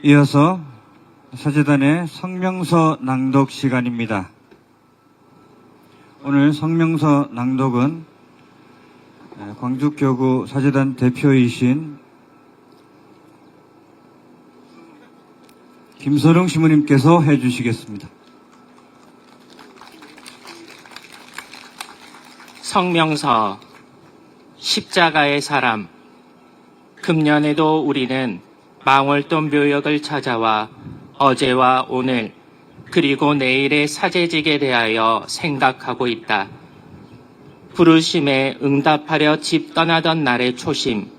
이어서 사제단의 성명서 낭독 시간입니다. 오늘 성명서 낭독은 광주교구 사제단 대표이신 김선웅 시무님께서 해주시겠습니다. 성명서 십자가의 사람. 금년에도 우리는 망월동 묘역을 찾아와 어제와 오늘 그리고 내일의 사제직에 대하여 생각하고 있다. 부르심에 응답하려 집 떠나던 날의 초심,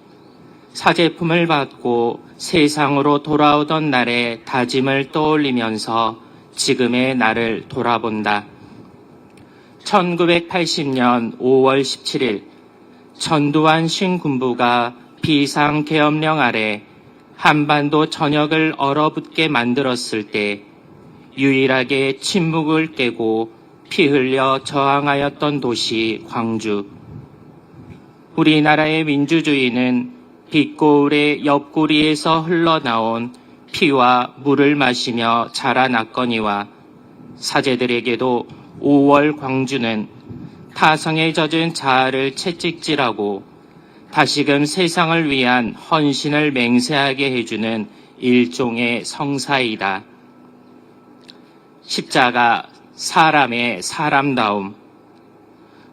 사제품을 받고 세상으로 돌아오던 날의 다짐을 떠올리면서 지금의 나를 돌아본다. 1980년 5월 17일 전두환 신군부가 비상계엄령 아래 한반도 전역을 얼어붙게 만들었을 때 유일하게 침묵을 깨고 피 흘려 저항하였던 도시 광주. 우리나라의 민주주의는 빗고울의 옆구리에서 흘러나온 피와 물을 마시며 자라났거니와 사제들에게도 5월 광주는 타성에 젖은 자아를 채찍질하고 다시금 세상을 위한 헌신을 맹세하게 해주는 일종의 성사이다. 십자가, 사람의 사람다움.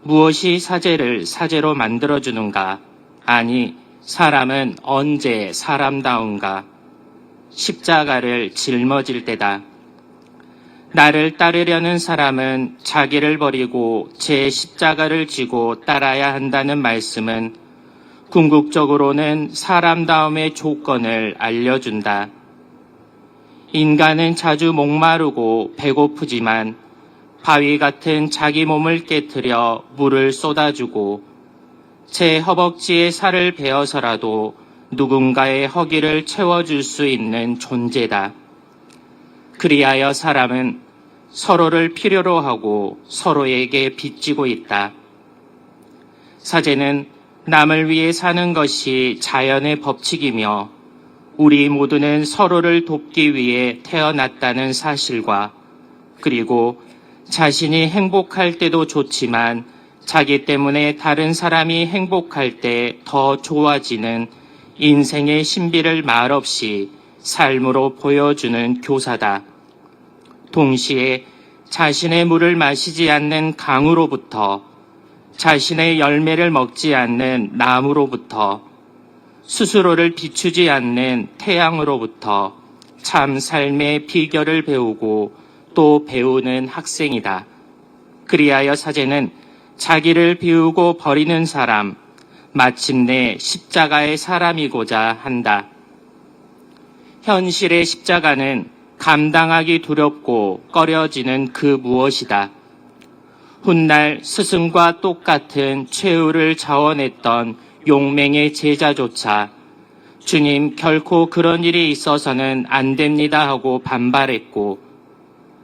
무엇이 사제를 사제로 만들어주는가? 아니, 사람은 언제 사람다운가? 십자가를 짊어질 때다. 나를 따르려는 사람은 자기를 버리고 제 십자가를 지고 따라야 한다는 말씀은 궁극적으로는 사람다움의 조건을 알려준다. 인간은 자주 목마르고 배고프지만 바위 같은 자기 몸을 깨트려 물을 쏟아주고 제 허벅지에 살을 베어서라도 누군가의 허기를 채워줄 수 있는 존재다. 그리하여 사람은 서로를 필요로 하고 서로에게 빚지고 있다. 사제는 남을 위해 사는 것이 자연의 법칙이며 우리 모두는 서로를 돕기 위해 태어났다는 사실과 그리고 자신이 행복할 때도 좋지만 자기 때문에 다른 사람이 행복할 때 더 좋아지는 인생의 신비를 말없이 삶으로 보여주는 교사다. 동시에 자신의 물을 마시지 않는 강으로부터 자신의 열매를 먹지 않는 나무로부터 스스로를 비추지 않는 태양으로부터 참 삶의 비결을 배우고 또 배우는 학생이다. 그리하여 사제는 자기를 비우고 버리는 사람, 마침내 십자가의 사람이고자 한다. 현실의 십자가는 감당하기 두렵고 꺼려지는 그 무엇이다. 훗날 스승과 똑같은 최후를 자원했던 용맹의 제자조차 주님 결코 그런 일이 있어서는 안 됩니다 하고 반발했고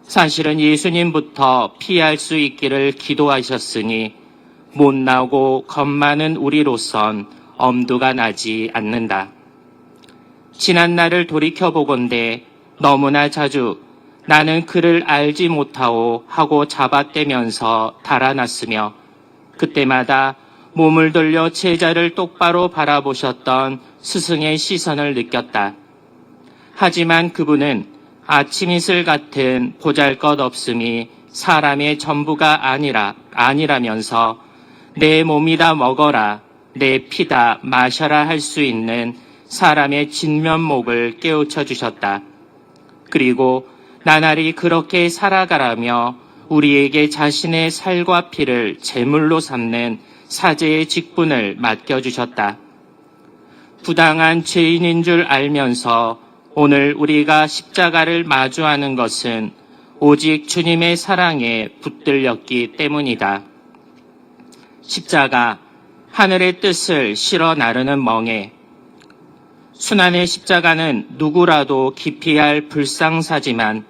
사실은 예수님부터 피할 수 있기를 기도하셨으니 못나고 겁 많은 우리로선 엄두가 나지 않는다. 지난 날을 돌이켜보건대 너무나 자주 나는 그를 알지 못하오 하고 잡아떼면서 달아났으며 그때마다 몸을 돌려 제자를 똑바로 바라보셨던 스승의 시선을 느꼈다. 하지만 그분은 아침 이슬 같은 보잘것없음이 사람의 전부가 아니라면서 내 몸이다 먹어라, 내 피다 마셔라 할 수 있는 사람의 진면목을 깨우쳐 주셨다. 그리고 나날이 그렇게 살아가라며 우리에게 자신의 살과 피를 제물로 삼는 사제의 직분을 맡겨주셨다. 부당한 죄인인 줄 알면서 오늘 우리가 십자가를 마주하는 것은 오직 주님의 사랑에 붙들렸기 때문이다. 십자가, 하늘의 뜻을 실어 나르는 멍에. 순환의 십자가는 누구라도 기피할 불상사지만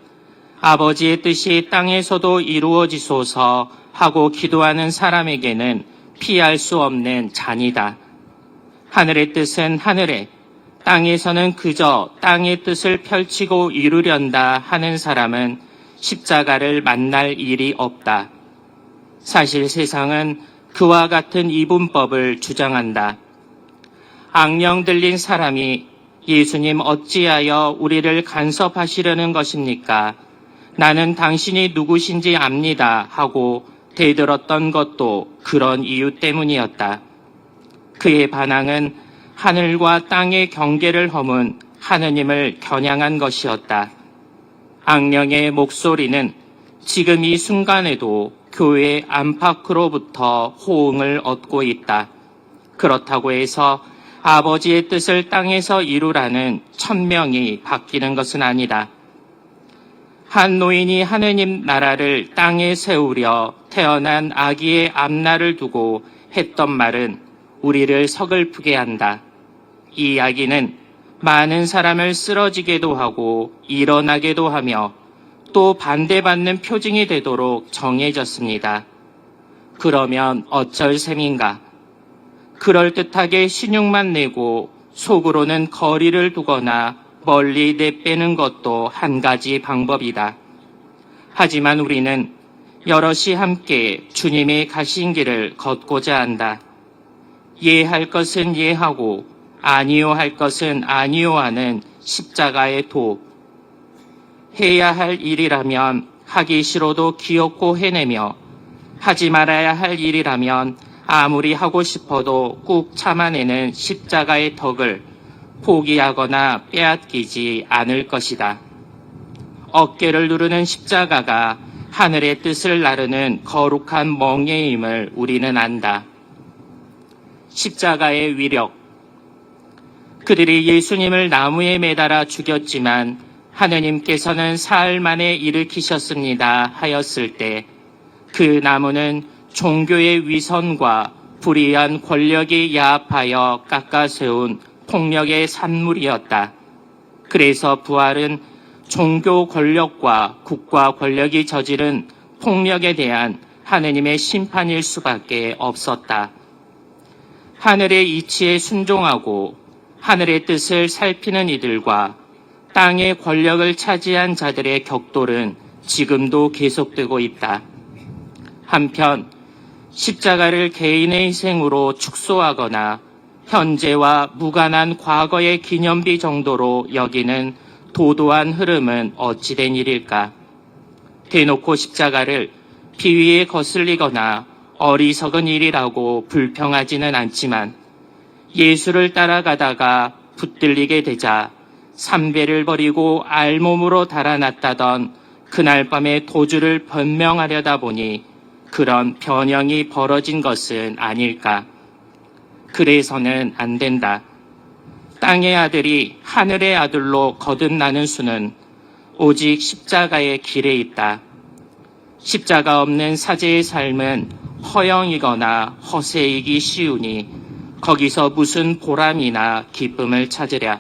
아버지의 뜻이 땅에서도 이루어지소서 하고 기도하는 사람에게는 피할 수 없는 잔이다. 하늘의 뜻은 하늘에, 땅에서는 그저 땅의 뜻을 펼치고 이루련다 하는 사람은 십자가를 만날 일이 없다. 사실 세상은 그와 같은 이분법을 주장한다. 악령 들린 사람이 예수님 어찌하여 우리를 간섭하시려는 것입니까? 나는 당신이 누구신지 압니다 하고 대들었던 것도 그런 이유 때문이었다. 그의 반항은 하늘과 땅의 경계를 허문 하느님을 겨냥한 것이었다. 악령의 목소리는 지금 이 순간에도 교회 안팎으로부터 호응을 얻고 있다. 그렇다고 해서 아버지의 뜻을 땅에서 이루라는 천명이 바뀌는 것은 아니다. 한 노인이 하느님 나라를 땅에 세우려 태어난 아기의 앞날을 두고 했던 말은 우리를 서글프게 한다. 이 이야기는 많은 사람을 쓰러지게도 하고 일어나게도 하며 또 반대받는 표징이 되도록 정해졌습니다. 그러면 어쩔 셈인가? 그럴듯하게 신용만 내고 속으로는 거리를 두거나 멀리 내빼는 것도 한 가지 방법이다. 하지만 우리는 여럿이 함께 주님의 가신 길을 걷고자 한다. 예할 것은 예하고 아니요 할 것은 아니요 하는 십자가의 도. 해야 할 일이라면 하기 싫어도 기어코 해내며 하지 말아야 할 일이라면 아무리 하고 싶어도 꾹 참아내는 십자가의 덕을 포기하거나 빼앗기지 않을 것이다. 어깨를 누르는 십자가가 하늘의 뜻을 나르는 거룩한 멍에임을 우리는 안다. 십자가의 위력. 그들이 예수님을 나무에 매달아 죽였지만 하느님께서는 사흘 만에 일으키셨습니다 하였을 때 그 나무는 종교의 위선과 불의한 권력이 야합하여 깎아세운 폭력의 산물이었다. 그래서 부활은 종교 권력과 국가 권력이 저지른 폭력에 대한 하느님의 심판일 수밖에 없었다. 하늘의 이치에 순종하고 하늘의 뜻을 살피는 이들과 땅의 권력을 차지한 자들의 격돌은 지금도 계속되고 있다. 한편 십자가를 개인의 희생으로 축소하거나 현재와 무관한 과거의 기념비 정도로 여기는 도도한 흐름은 어찌된 일일까? 대놓고 십자가를 비위에 거슬리거나 어리석은 일이라고 불평하지는 않지만 예수를 따라가다가 붙들리게 되자 삼배를 버리고 알몸으로 달아났다던 그날 밤의 도주를 변명하려다 보니 그런 변형이 벌어진 것은 아닐까. 그래서는 안 된다. 땅의 아들이 하늘의 아들로 거듭나는 수는 오직 십자가의 길에 있다. 십자가 없는 사제의 삶은 허영이거나 허세이기 쉬우니 거기서 무슨 보람이나 기쁨을 찾으랴.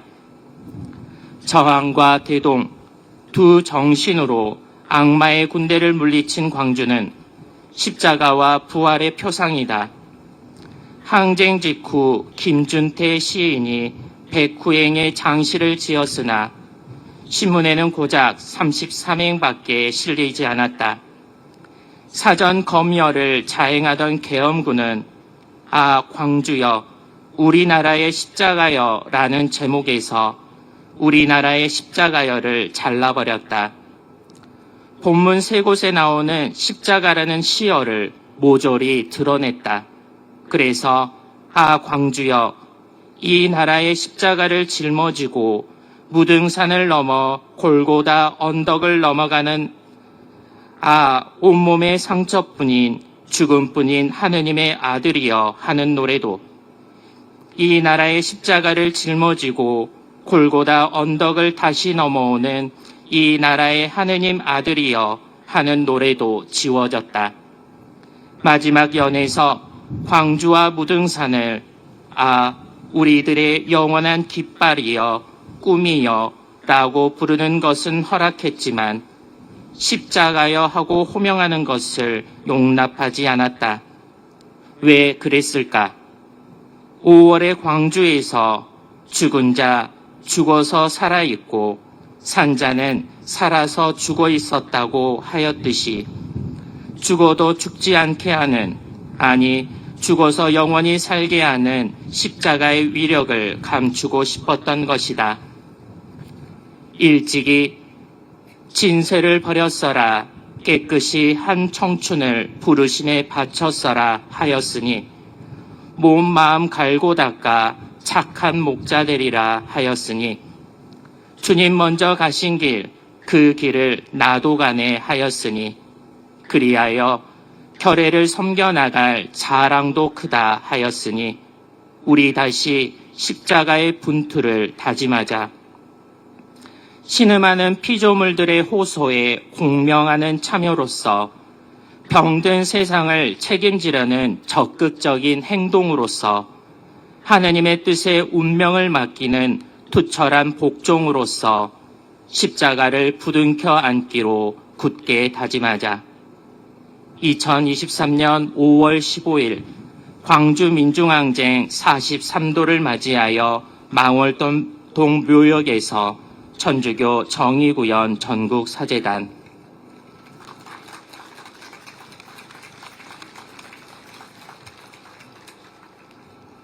저항과 대동 두 정신으로 악마의 군대를 물리친 광주는 십자가와 부활의 표상이다. 항쟁 직후 김준태 시인이 백후행의 장시를 지었으나 신문에는 고작 33행밖에 실리지 않았다. 사전 검열을 자행하던 계엄군은 아 광주여 우리나라의 십자가여 라는 제목에서 우리나라의 십자가여를 잘라버렸다. 본문 세 곳에 나오는 십자가라는 시어를 모조리 드러냈다. 그래서 아 광주여 이 나라의 십자가를 짊어지고 무등산을 넘어 골고다 언덕을 넘어가는 온몸의 상처뿐인 죽음뿐인 하느님의 아들이여 하는 노래도 이 나라의 십자가를 짊어지고 골고다 언덕을 다시 넘어오는 이 나라의 하느님 아들이여 하는 노래도 지워졌다. 마지막 연에서 광주와 무등산을 우리들의 영원한 깃발이여 꿈이여 라고 부르는 것은 허락했지만 십자가여 하고 호명하는 것을 용납하지 않았다. 왜 그랬을까? 5월의 광주에서 죽은 자 죽어서 살아 있고 산 자는 살아서 죽어 있었다고 하였듯이 죽어도 죽지 않게 하는, 아니 죽어서 영원히 살게 하는 십자가의 위력을 감추고 싶었던 것이다. 일찍이 진세를 버렸어라, 깨끗이 한 청춘을 부르심에 바쳤어라 하였으니 몸 마음 갈고 닦아 착한 목자 되리라 하였으니 주님 먼저 가신 길, 그 길을 나도 가네 하였으니 그리하여 결례를 섬겨나갈 자랑도 크다 하였으니 우리 다시 십자가의 분투를 다짐하자. 신음하는 피조물들의 호소에 공명하는 참여로서 병든 세상을 책임지려는 적극적인 행동으로서 하느님의 뜻에 운명을 맡기는 투철한 복종으로서 십자가를 부둥켜 안기로 굳게 다짐하자. 2023년 5월 15일 광주 민중항쟁 43도를 맞이하여 망월동 묘역에서 천주교 정의구현 전국사재단